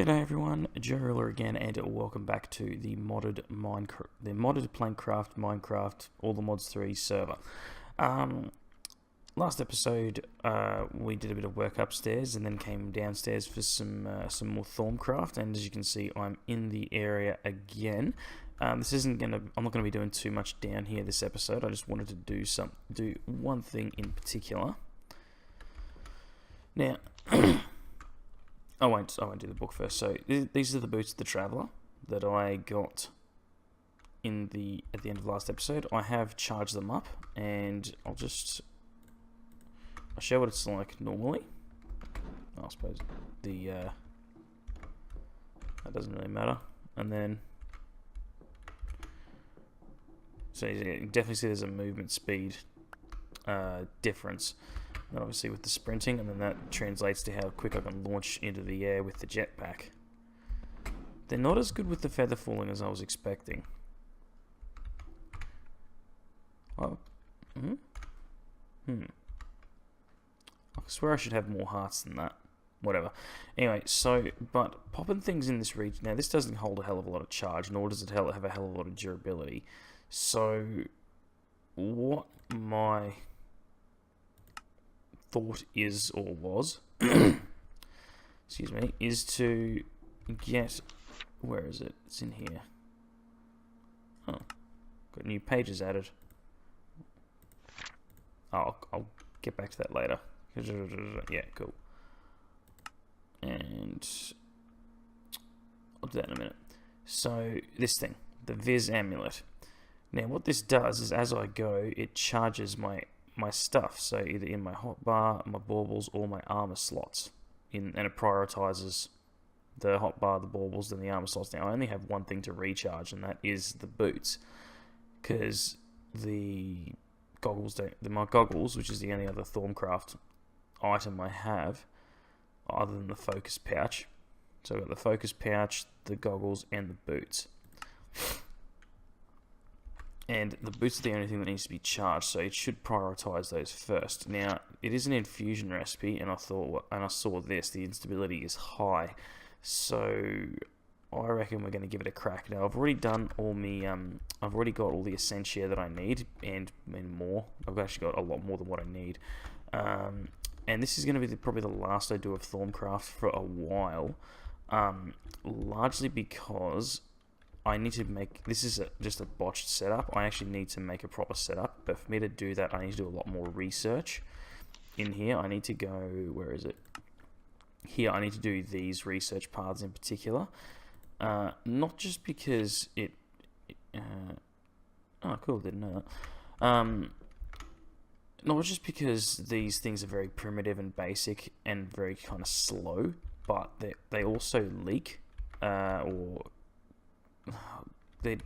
G'day everyone, JoeRilla again, and welcome back to the modded Plankcraft, Minecraft, all the mods 3 server. Last episode, we did a bit of work upstairs, and then came downstairs for some more Thorncraft. And as you can see, I'm in the area again. I'm not gonna be doing too much down here this episode. I just wanted to do one thing in particular. Now. I won't do the book first. So these are the boots of the Traveller that I got at the end of last episode. I have charged them up, and I'll show what it's like normally. I suppose that doesn't really matter. And then so you can definitely see there's a movement speed difference. And obviously with the sprinting, and then that translates to how quick I can launch into the air with the jetpack. They're not as good with the feather falling as I was expecting. Oh. I swear I should have more hearts than that. Whatever. Anyway, but popping things in this region, now this doesn't hold a hell of a lot of charge, nor does it have a hell of a lot of durability. So, what my thought is, or was, excuse me, is to get, where is it? It's in here. Oh, got new pages added. Oh, I'll get back to that later. Yeah, cool. And I'll do that in a minute. So this thing, the Viz amulet. Now what this does is, as I go, it charges my stuff, so either in my hotbar, my baubles, or my armor slots, and it prioritizes the hotbar, the baubles, and the armor slots. Now I only have one thing to recharge, and that is the boots, because the goggles my goggles, which is the only other Thorncraft item I have, other than the focus pouch. So I've got the focus pouch, the goggles, and the boots. And the boots are the only thing that needs to be charged, so it should prioritize those first. Now, it is an infusion recipe, and I saw this, the instability is high, so I reckon we're going to give it a crack. Now, I've already done all I've already got all the essentia that I need, and more. I've actually got a lot more than what I need. And this is going to be probably the last I do of Thorncraft for a while, largely because I need to make, this is just a botched setup. I actually need to make a proper setup, but for me to do that, I need to do a lot more research. In here, I need to go, where is it? Here, I need to do these research paths in particular. Not just because oh, cool, didn't know that. Not just because these things are very primitive and basic and very kind of slow, but they also leak, or they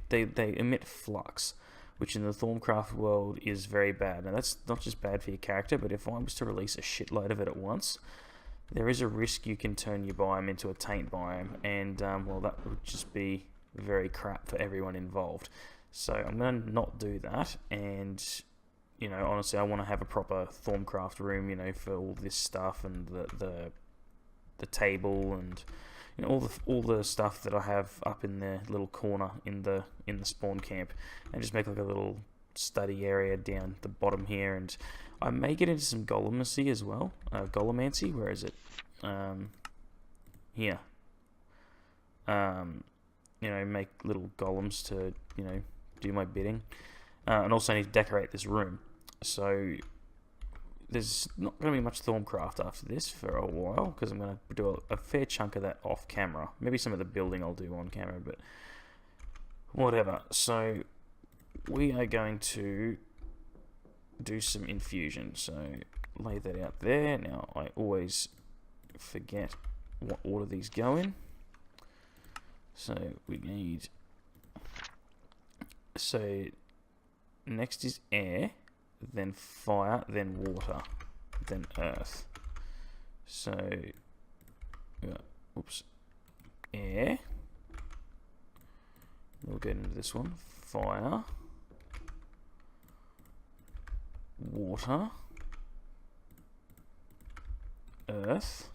emit flux, which in the Thorncraft world is very bad. Now that's not just bad for your character, but if I was to release a shitload of it at once, there is a risk you can turn your biome into a taint biome, and well, that would just be very crap for everyone involved. So I'm going to not do that, and honestly, I want to have a proper Thorncraft room, for all this stuff, and the table, and all the stuff that I have up in the little corner in the spawn camp, and just make like a little study area down the bottom here. And I may get into some golemancy as well. Golemancy, where is it? Here. Make little golems to do my bidding, and also need to decorate this room. So there's not going to be much Thorncraft after this for a while, because I'm going to do a fair chunk of that off camera. Maybe some of the building I'll do on camera, but whatever. So we are going to do some infusion. So lay that out there. Now I always forget what order these go in. So we need... So next is air, then fire, then water, then earth. So, oops, air. We'll get into this one. Fire, water, earth,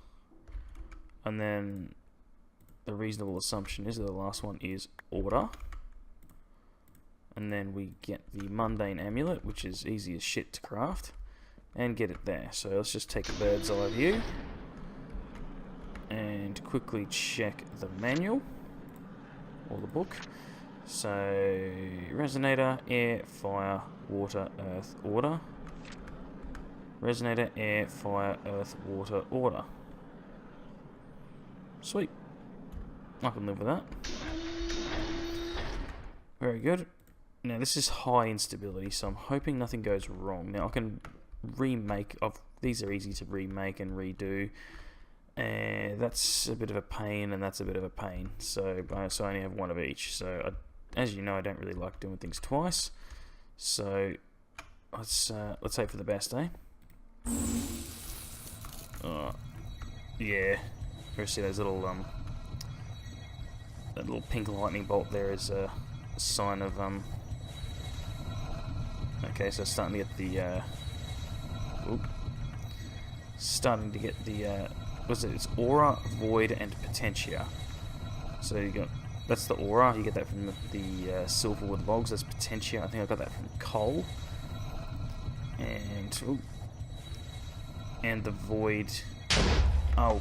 and then the reasonable assumption is that the last one is order. And then we get the mundane amulet, which is easy as shit to craft, and get it there. So let's just take a bird's eye view and quickly check the manual or the book. So resonator, air, fire, water, earth, order. Resonator, air, fire, earth, water, order. Sweet. I can live with that. Very good. Now this is high instability, so I'm hoping nothing goes wrong. Now I can remake. These are easy to remake and redo. That's a bit of a pain, and that's a bit of a pain. So I only have one of each. So as you know, I don't really like doing things twice. So let's hope for the best, eh? Yeah. You see those little that little pink lightning bolt there is a sign of Okay, so starting to get the starting to get the it's aura, void, and potentia. So you got that's the aura. You get that from the silverwood logs. That's potentia. I think I got that from coal. And the void. Oh,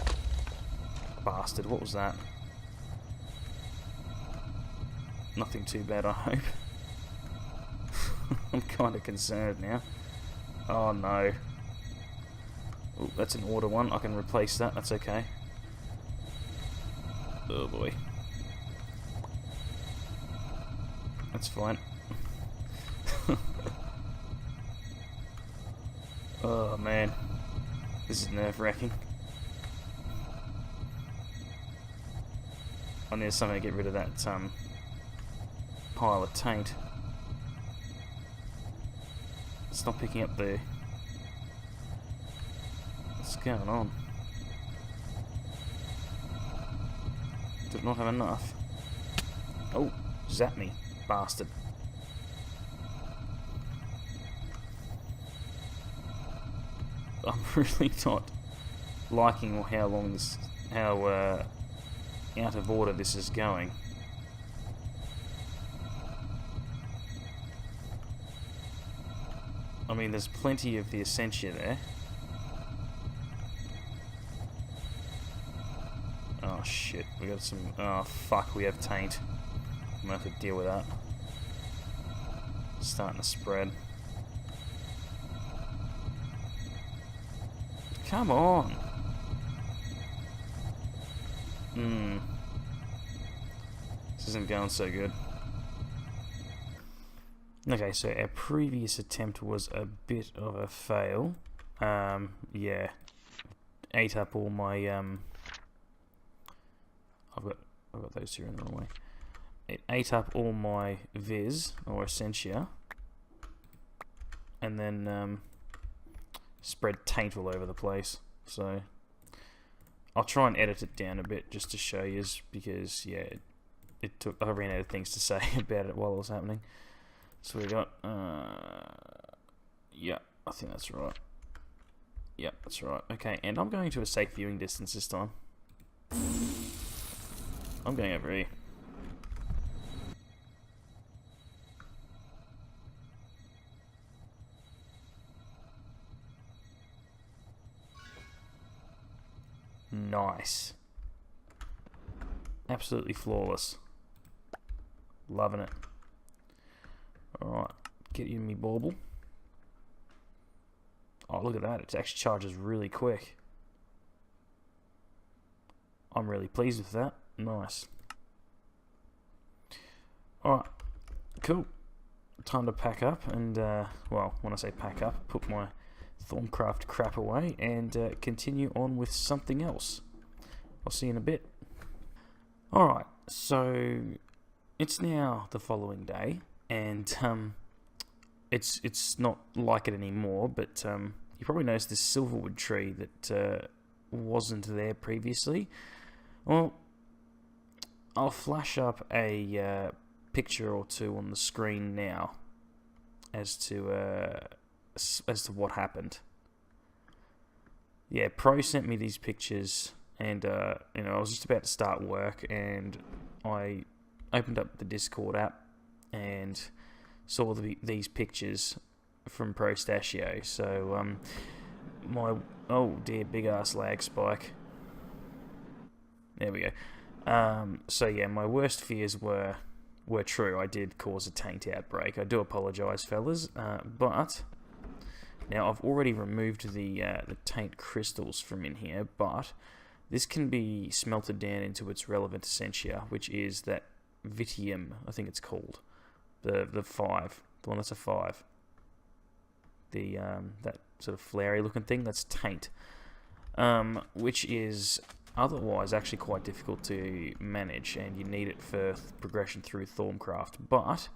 bastard! What was that? Nothing too bad, I hope. I'm kind of concerned now. Oh no. Ooh, that's an order one. I can replace that. That's okay. Oh boy. That's fine. Oh man. This is nerve-wracking. I need something to get rid of that pile of taint. It's not picking up the... What's going on? Did it not have enough? Oh, zap me, bastard. I'm really not liking how long this... how out of order this is going. I mean, there's plenty of the essentia there. Oh shit, we got some... Oh fuck, we have taint. I'm gonna have to deal with that. It's starting to spread. Come on! This isn't going so good. Okay, so our previous attempt was a bit of a fail. Yeah. Ate up all my, I've got those two in the wrong way. It ate up all my viz, or essentia. And then, spread taint all over the place. So, I'll try and edit it down a bit just to show you, because, yeah, I ran out of things to say about it while it was happening. So we got, yeah, I think that's right. Yeah, that's right. Okay, and I'm going to a safe viewing distance this time. I'm going over here. Nice. Absolutely flawless. Loving it. Alright, get you me bauble. Oh, look at that. It actually charges really quick. I'm really pleased with that. Nice. Alright, cool. Time to pack up and, well, when I say pack up, put my Thorncraft crap away and continue on with something else. I'll see you in a bit. Alright, so it's now the following day, and it's not like it anymore, but you probably noticed this silverwood tree that wasn't there previously. Well, I'll flash up a picture or two on the screen now as to what happened. Yeah, Pro sent me these pictures and you know, I was just about to start work, and I opened up the Discord app and saw these pictures from Prostachio. So my oh dear, big ass lag spike. There we go. So yeah, my worst fears were true. I did cause a taint outbreak. I do apologise, fellas. But now I've already removed the taint crystals from in here, but this can be smelted down into its relevant essentia, which is that Vitium, I think it's called, the 5, the one that's a 5, the that sort of flowery looking thing. That's taint, which is otherwise actually quite difficult to manage, and you need it for progression through Thorncraft. But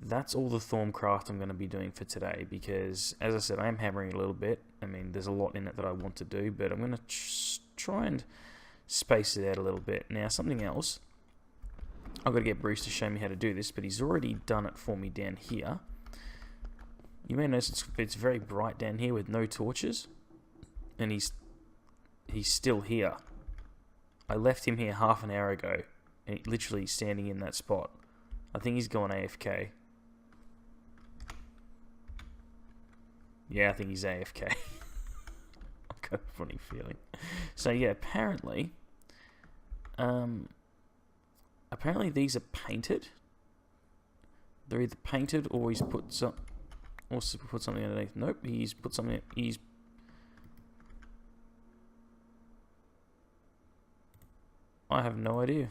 that's all the Thorncraft I'm going to be doing for today, because as I said, I am hammering a little bit. I mean, there's a lot in it that I want to do, but I'm going to try and space it out a little bit. Now, something else, I've got to get Bruce to show me how to do this, but he's already done it for me down here. You may notice it's very bright down here with no torches, and he's still here. I left him here half an hour ago, and literally standing in that spot. I think he's gone AFK. Yeah, I think he's AFK. I've got a funny feeling. So yeah, apparently these are painted. They're either painted or he's put something underneath. Nope, he's put something. I have no idea.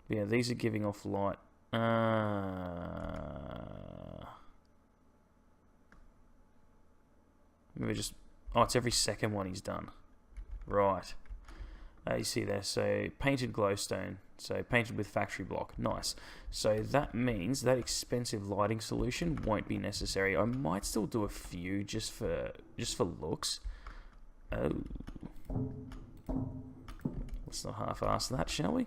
Yeah, these are giving off light. Maybe just... Oh, it's every second one he's done. Right. You see there, so painted glowstone. So painted with factory block. Nice. So that means that expensive lighting solution won't be necessary. I might still do a few just for looks. Oh. Let's not half-ass that, shall we?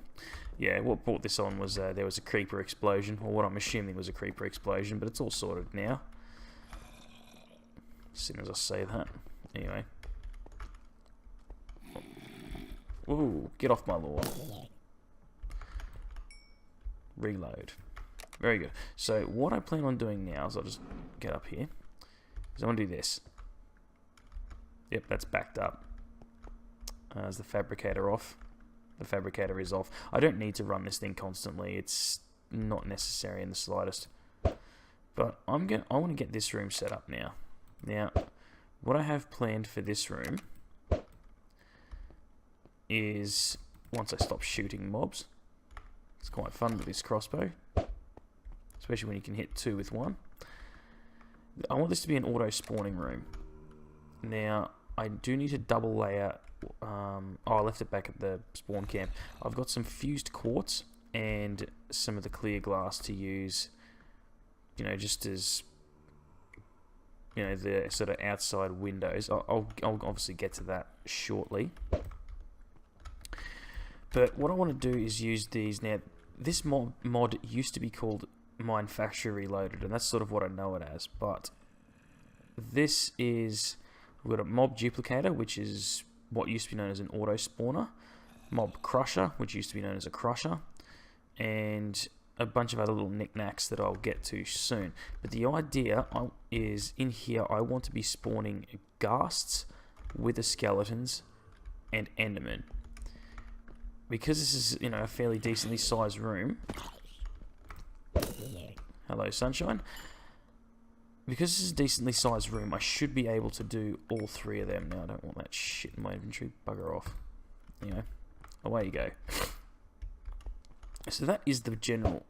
Yeah, what brought this on was there was a creeper explosion, or what I'm assuming was a creeper explosion, but it's all sorted now. As soon as I say that. Anyway. Ooh, get off my lawn. Reload. Very good. So what I plan on doing now is I'll just get up here. Is I want to do this. Yep, that's backed up. Is the fabricator off? The fabricator is off. I don't need to run this thing constantly. It's not necessary in the slightest. But I want to get this room set up now. Now, what I have planned for this room is, once I stop shooting mobs, it's quite fun with this crossbow, especially when you can hit 2 with 1. I want this to be an auto spawning room. Now, I do need to double layer. I left it back at the spawn camp. I've got some fused quartz and some of the clear glass to use, you know, just as, you know, the sort of outside windows. I'll obviously get to that shortly. But what I want to do is use these. Now, this mod used to be called Mine Factory Reloaded, and that's sort of what I know it as. But this is, we've got a mob duplicator, which is what used to be known as an auto spawner, mob crusher, which used to be known as a crusher, and a bunch of other little knickknacks that I'll get to soon. But the idea is, in here, I want to be spawning ghasts, wither skeletons, and endermen. Because this is, you know, a fairly decently sized room. Hello, sunshine. Because this is a decently sized room, I should be able to do all 3 of them. Now, I don't want that shit in my inventory. Bugger off. Anyway, away you go. So that is the general...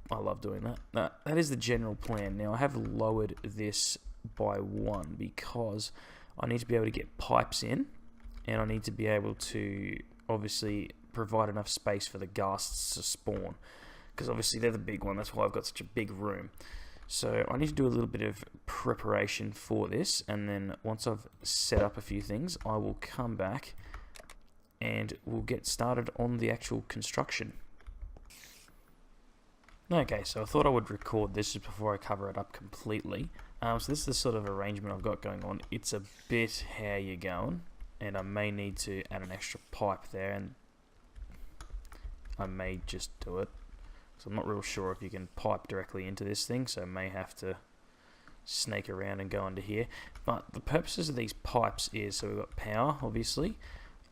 I love doing that. That is the general plan. Now, I have lowered this by 1 because I need to be able to get pipes in, and I need to be able to, obviously, provide enough space for the ghasts to spawn. Because, obviously, they're the big one. That's why I've got such a big room. So I need to do a little bit of preparation for this, and then once I've set up a few things, I will come back and we'll get started on the actual construction. Okay, so I thought I would record this just before I cover it up completely. So this is the sort of arrangement I've got going on. It's a bit how you going. and I may need to add an extra pipe there, and I may just do it. So I'm not real sure if you can pipe directly into this thing, so I may have to snake around and go under here. But the purposes of these pipes is, so we've got power, obviously,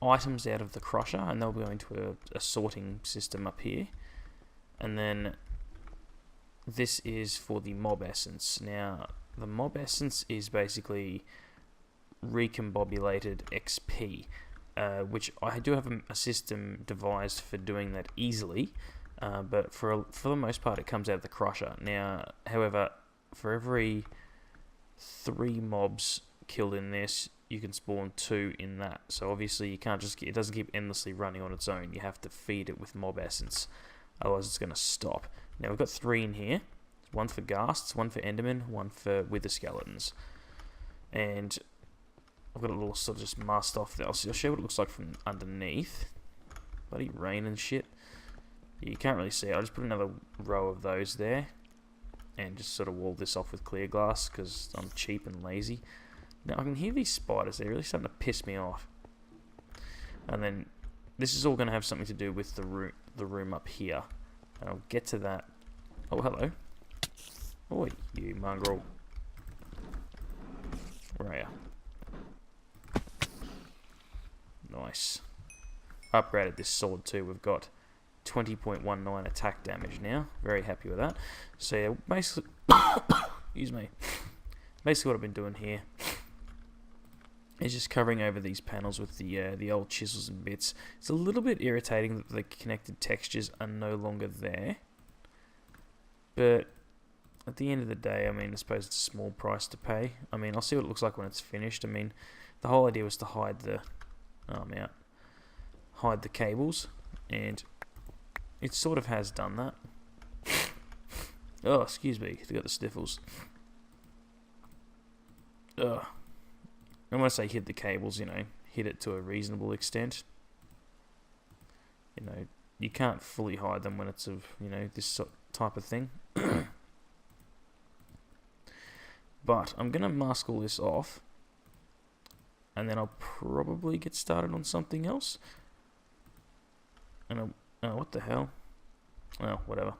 items out of the crusher, and they'll go into a sorting system up here. And then this is for the mob essence. Now, the mob essence is basically recombobulated XP, which I do have a system devised for doing that easily, but for the most part it comes out of the crusher. Now, however, for every 3 mobs killed in this, you can spawn 2 in that. So obviously you can't just, it doesn't keep endlessly running on its own. You have to feed it with mob essence, otherwise it's going to stop. Now we've got 3 in here. 1 for ghasts, 1 for Endermen, 1 for wither skeletons. And I've got a little sort of just masked off there. I'll show you what it looks like from underneath. Bloody rain and shit. You can't really see it. I'll just put another row of those there. And just sort of wall this off with clear glass because I'm cheap and lazy. Now I can hear these spiders. They're really starting to piss me off. And then this is all going to have something to do with the room up here. And I'll get to that. Oh, hello. Oi, you mongrel. Where are you? Nice. Upgraded this sword too. We've got 20.19 attack damage now. Very happy with that. So yeah, basically, excuse me. Basically, what I've been doing here is just covering over these panels with the old chisels and bits. It's a little bit irritating that the connected textures are no longer there, but at the end of the day, I mean, I suppose it's a small price to pay. I mean, I'll see what it looks like when it's finished. I mean, the whole idea was to hide the... Oh, I'm out. Hide the cables, and it sort of has done that. Oh, excuse me. I got the sniffles. Ugh. And when I say hid the cables, you know, hid it to a reasonable extent. You know, you can't fully hide them when it's of, you know, this type of thing. But I'm going to mask all this off, and then I'll probably get started on something else. And oh, what the hell? Oh, whatever.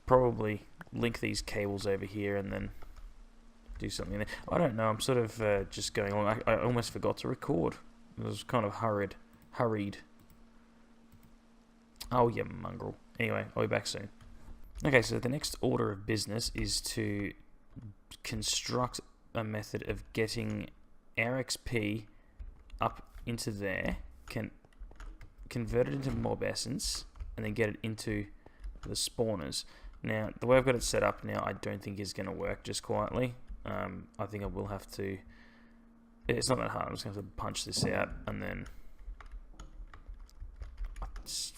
Probably link these cables over here and then do something there. I don't know, I'm sort of just going along. I almost forgot to record. I was kind of hurried. Oh, you mongrel. Anyway, I'll be back soon. Okay, so the next order of business is to construct a method of getting our XP up into there, convert it into mob essence, and then get it into the spawners. Now, the way I've got it set up now, I don't think is going to work just quietly. I think I will have to... It's not that hard. I'm just going to have to punch this out, and then...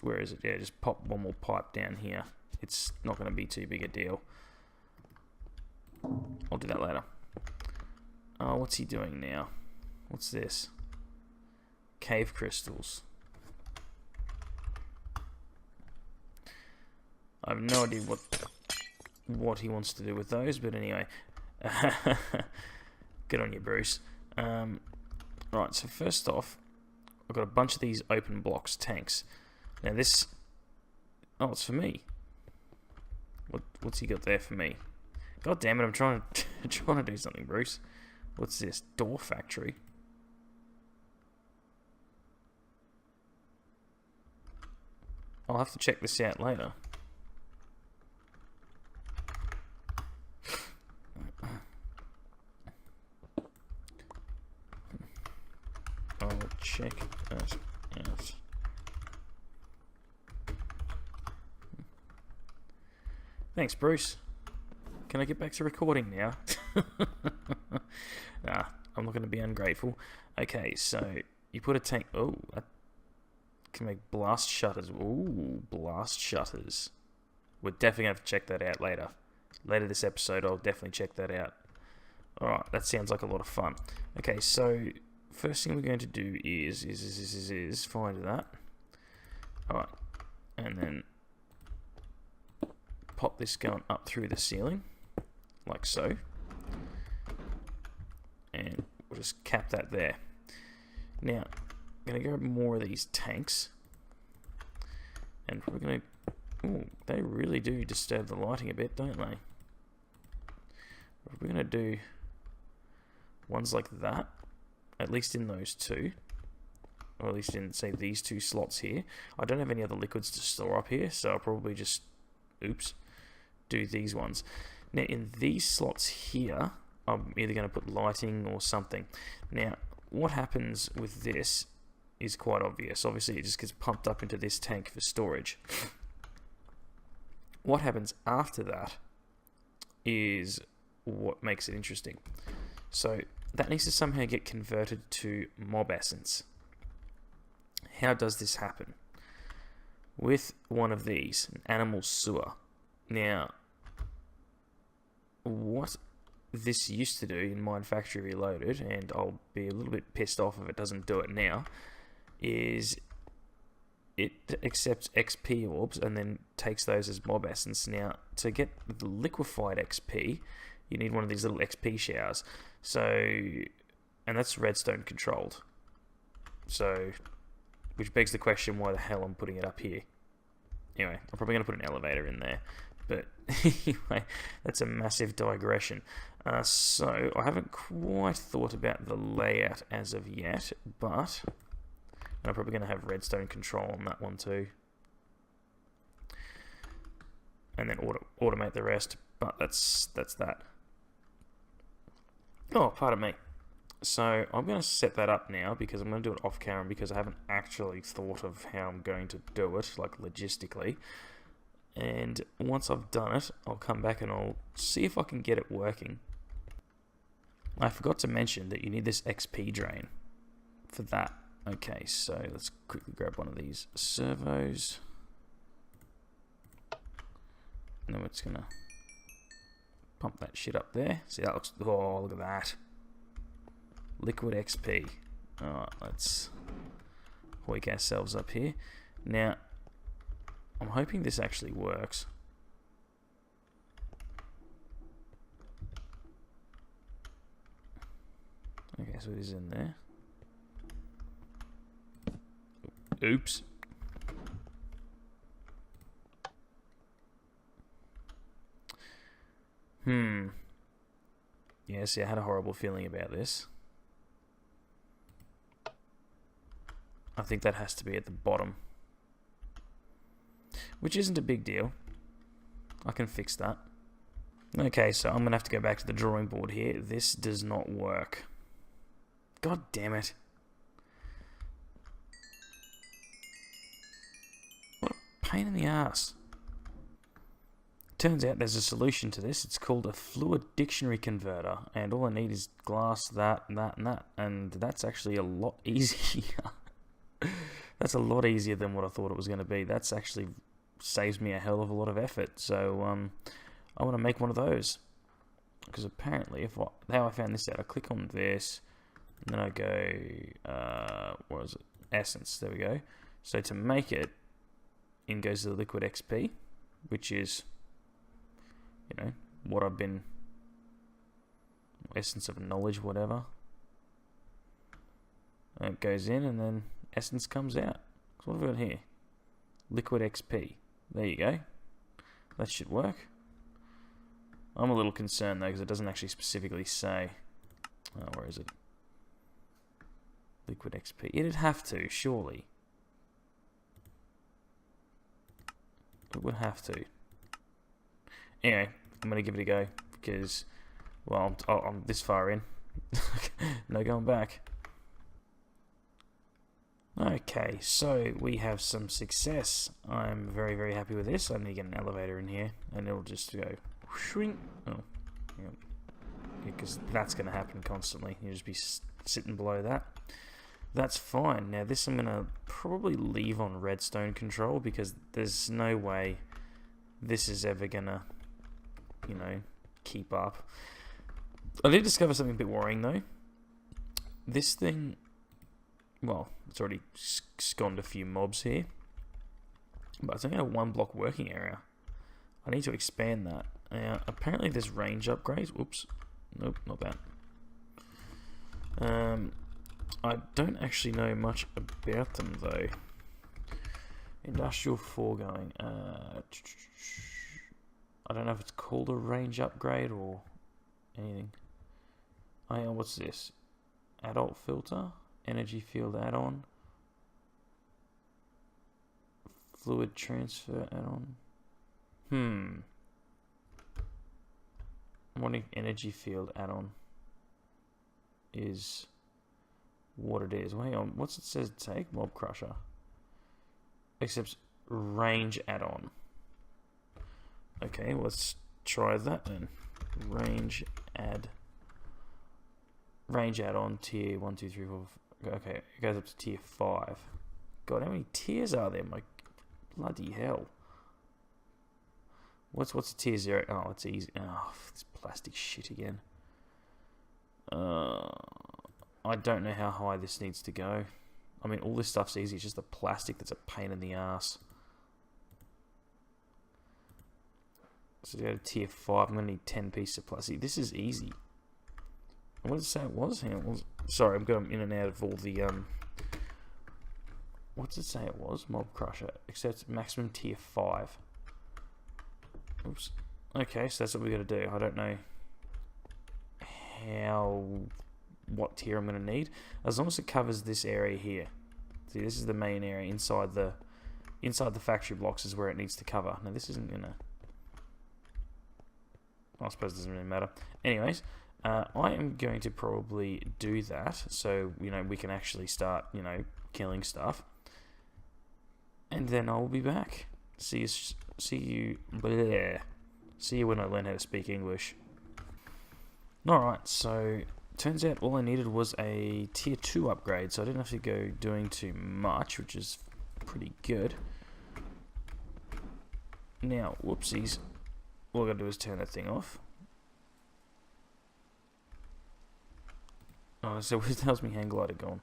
Where is it? Yeah, just pop one more pipe down here. It's not going to be too big a deal. I'll do that later. Oh, what's he doing now? What's this? Cave crystals. I have no idea what he wants to do with those, but anyway. Good on you, Bruce. Right, so first off, I've got a bunch of these open blocks, tanks. Now this... Oh, it's for me. What's he got there for me? God damn it, I'm trying to do something, Bruce. What's this? Door factory. I'll have to check this out later. I'll check that out. Thanks, Bruce. Can I get back to recording now? Nah, I'm not going to be ungrateful. Okay, so you put a tank... Oh, I can make blast shutters. Ooh, blast shutters. We're definitely going to have to check that out later. Later this episode, I'll definitely check that out. Alright, that sounds like a lot of fun. Okay, so first thing we're going to do is find that. Alright, and then pop this going up through the ceiling, like so. And we'll just cap that there. Now, I'm going to grab more of these tanks. And we're going to... Ooh, they really do disturb the lighting a bit, don't they? We're going to do ones like that, at least in those two. Or at least in, say, these two slots here. I don't have any other liquids to store up here, so I'll probably just, oops, do these ones. Now, in these slots here, I'm either going to put lighting or something. Now, what happens with this is quite obvious. Obviously, it just gets pumped up into this tank for storage. What happens after that is what makes it interesting. So, that needs to somehow get converted to mob essence. How does this happen? With one of these, an animal sewer. Now, what this used to do in Mind Factory Reloaded, and I'll be a little bit pissed off if it doesn't do it now, is it accepts XP orbs and then takes those as mob essence. Now, to get the liquefied XP, you need one of these little XP showers. So, and that's redstone controlled. So, which begs the question why the hell I'm putting it up here. Anyway, I'm probably going to put an elevator in there. But anyway, that's a massive digression. So, I haven't quite thought about the layout as of yet, but I'm probably going to have redstone control on that one too. And then automate the rest, but that's that. Oh, pardon me. So I'm going to set that up now because I'm going to do it off camera because I haven't actually thought of how I'm going to do it, like logistically. And once I've done it, I'll come back and I'll see if I can get it working. I forgot to mention that you need this XP drain for that. Okay, so let's quickly grab one of these servos. And then we're just going to pump that shit up there. See, that looks... Oh, look at that. Liquid XP. Alright, let's hoik ourselves up here. Now, I'm hoping this actually works. Okay, so it is in there. Oops. Yeah, see, I had a horrible feeling about this. I think that has to be at the bottom. Which isn't a big deal. I can fix that. Okay, so I'm going to have to go back to the drawing board here. This does not work. God damn it. What a pain in the ass. Turns out there's a solution to this. It's called a fluid dictionary converter. And all I need is glass, that, and that, and that. And that's actually a lot easier. That's a lot easier than what I thought it was going to be. That's actually saves me a hell of a lot of effort. So I want to make one of those. Because apparently, how I found this out, I click on this, and then I go, what is it? Essence, there we go. So to make it, in goes the liquid XP, which is, you know, what I've been, essence of knowledge, whatever. And it goes in, and then essence comes out. So what have we got here? Liquid XP. There you go. That should work. I'm a little concerned though because it doesn't actually specifically say. Where is it? Liquid XP. It'd have to, surely. It would have to. Anyway, I'm going to give it a go because, well, I'm this far in. No going back. Okay, so we have some success. I'm very, very happy with this. I need to get an elevator in here, and it'll just go shrink. Oh, yeah, because that's going to happen constantly. You'll just be sitting below that. That's fine. Now, this I'm going to probably leave on redstone control because there's no way this is ever going to, you know, keep up. I did discover something a bit worrying, though. This thing... Well, it's already sconned a few mobs here. But it's only a 1-block working area. I need to expand that. Apparently there's range upgrades. Oops. Nope, not that. I don't actually know much about them though. Industrial foregoing. I don't know if it's called a range upgrade or anything. Oh yeah, what's this? Adult filter, energy field add-on, fluid transfer add-on. I'm wondering if energy field add-on is what it is. Well, hang on, what's it says take? Mob crusher. Accepts range add-on. Okay, let's try that then. Range add-on tier 1, 2, 3, 4. Okay, it goes up to tier 5. God, how many tiers are there? My bloody hell. What's the tier 0? Oh, it's easy. Oh, this plastic shit again. I don't know how high this needs to go. I mean, all this stuff's easy. It's just the plastic that's a pain in the ass. So to go to tier 5, I'm going to need 10 pieces of plastic. This is easy. What did it say it was? Hang on. Sorry, I'm going in and out of all the... What did it say it was? Mob crusher. Except maximum tier 5. Oops. Okay, so that's what we got to do. I don't know what tier I'm going to need. As long as it covers this area here. See, this is the main area inside the factory blocks is where it needs to cover. Now this isn't going to... I suppose it doesn't really matter. Anyways, I am going to probably do that so, you know, we can actually start, you know, killing stuff. And then I'll be back. See you when I learn how to speak English. Alright, so turns out all I needed was a tier 2 upgrade, so I didn't have to go doing too much, which is pretty good. Now, whoopsies. All I gotta do is turn that thing off. Oh, so it tells me hang glider gone.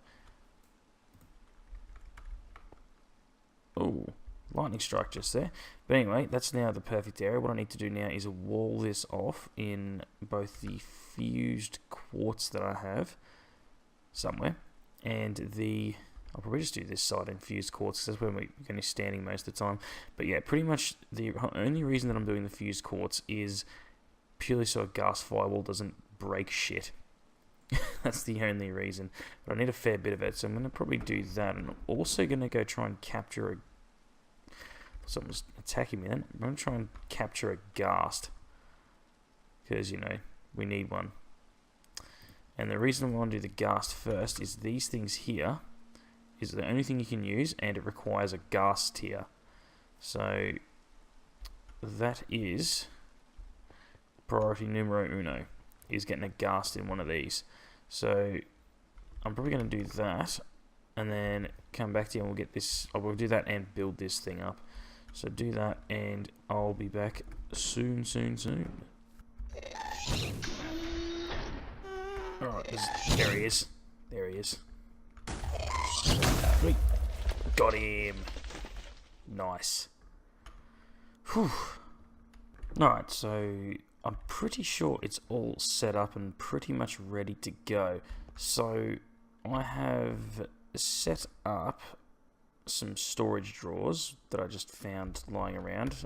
Oh, lightning strike just there. But anyway, that's now the perfect area. What I need to do now is wall this off in both the fused quartz that I have somewhere, and the... I'll probably just do this side in fused quartz, because that's where we're going to be standing most of the time. But yeah, pretty much the only reason that I'm doing the fused quartz is purely so a ghast firewall doesn't break shit. That's the only reason. But I need a fair bit of it, so I'm going to probably do that. And I'm also going to go try and capture a... Someone's attacking me then. I'm going to try and capture a ghast, because, you know, we need one. And the reason I want to do the ghast first is these things here is the only thing you can use, and it requires a ghast tier. So that is priority numero uno, is getting a ghast in one of these. So I'm probably going to do that, and then come back to you and we'll get this. I will do that and build this thing up. So do that, and I'll be back soon. Alright, there he is. There he is. Wait. Got him. Nice. Whew. Alright, so I'm pretty sure it's all set up and pretty much ready to go. So I have set up some storage drawers that I just found lying around.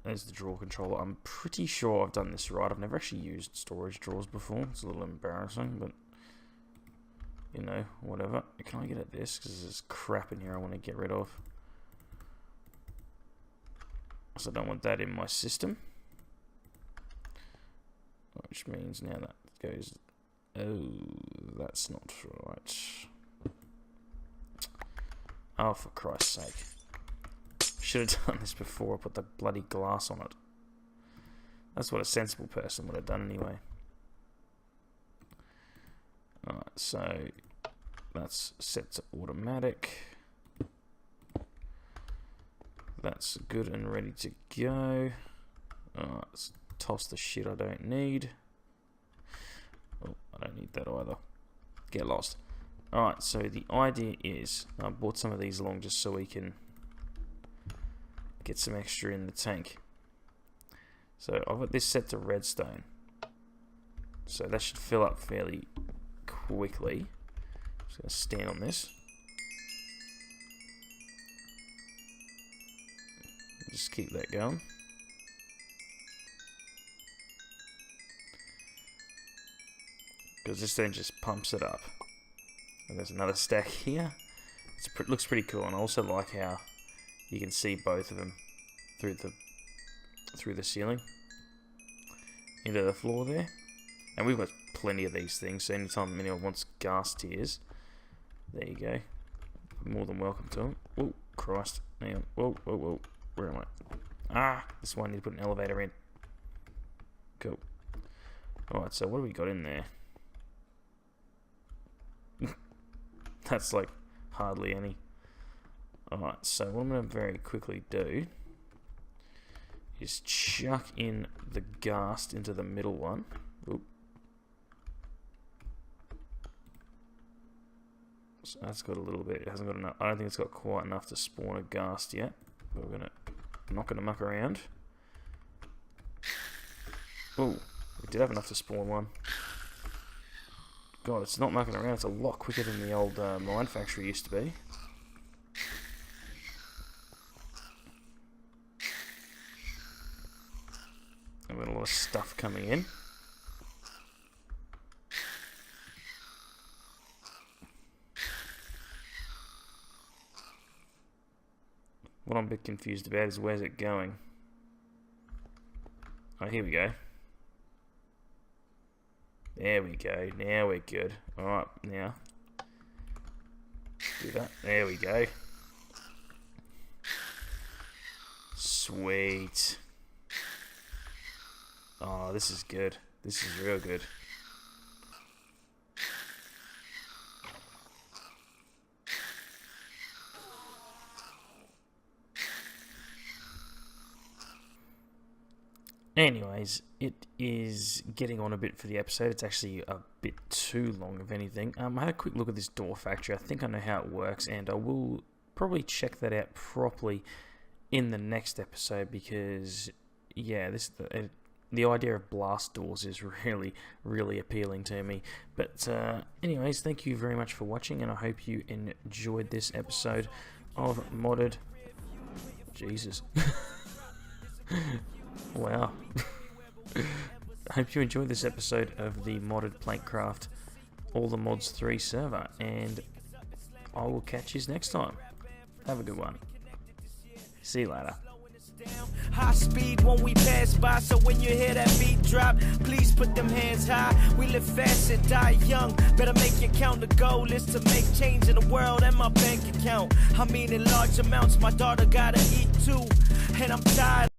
There's the drawer controller. I'm pretty sure I've done this right. I've never actually used storage drawers before. It's a little embarrassing, but you know, whatever. Can I get at this? Because there's crap in here I want to get rid of. So I don't want that in my system. Which means now that goes... Oh, that's not right. Oh, for Christ's sake. Should have done this before I put the bloody glass on it. That's what a sensible person would have done anyway. Alright, so that's set to automatic. That's good and ready to go. Alright, let's toss the shit I don't need. Oh, I don't need that either. Get lost. Alright, so the idea is, I bought some of these along just so we can get some extra in the tank. So I've got this set to redstone. So that should fill up fairly quickly. Just gonna stand on this. Just keep that going. Because this then just pumps it up. And there's another stack here. It looks pretty cool, and I also like how you can see both of them through the ceiling into the floor there. And we've got plenty of these things, so anytime anyone wants gas tiers, there you go. More than welcome to them. Oh, Christ. Hang on. Whoa, whoa, whoa. Where am I? Ah, this one I need to put an elevator in. Cool. Alright, so what do we got in there? That's like hardly any. Alright, so what I'm going to very quickly do is chuck in the ghast into the middle one. Oop. So that's got a little bit. It hasn't got enough. I don't think it's got quite enough to spawn a ghast yet. But we're not gonna muck around. Oh, we did have enough to spawn one. God, it's not mucking around. It's a lot quicker than the old mine factory used to be. I've got a lot of stuff coming in. What I'm a bit confused about is where's it going? Oh, here we go. There we go. Now we're good. Alright, now. Do that. There we go. Sweet. Oh, this is good. This is real good. Anyways, it is getting on a bit for the episode. It's actually a bit too long, if anything. I had a quick look at this door factory. I think I know how it works, and I will probably check that out properly in the next episode because, yeah, the idea of blast doors is really, really appealing to me. But anyways, thank you very much for watching, and I hope you enjoyed this episode of Modded. Jesus. Wow. I hope you enjoyed this episode of the Modded Plankcraft All the Mods 3 server, and I will catch you next time. Have a good one. See you later. High speed when we pass by, so when you hear that beat drop, please put them hands high. We live fast and die young, better make it count. The goal is to make change in the world and my bank account. I mean in large amounts, my daughter gotta eat too, and I'm tired.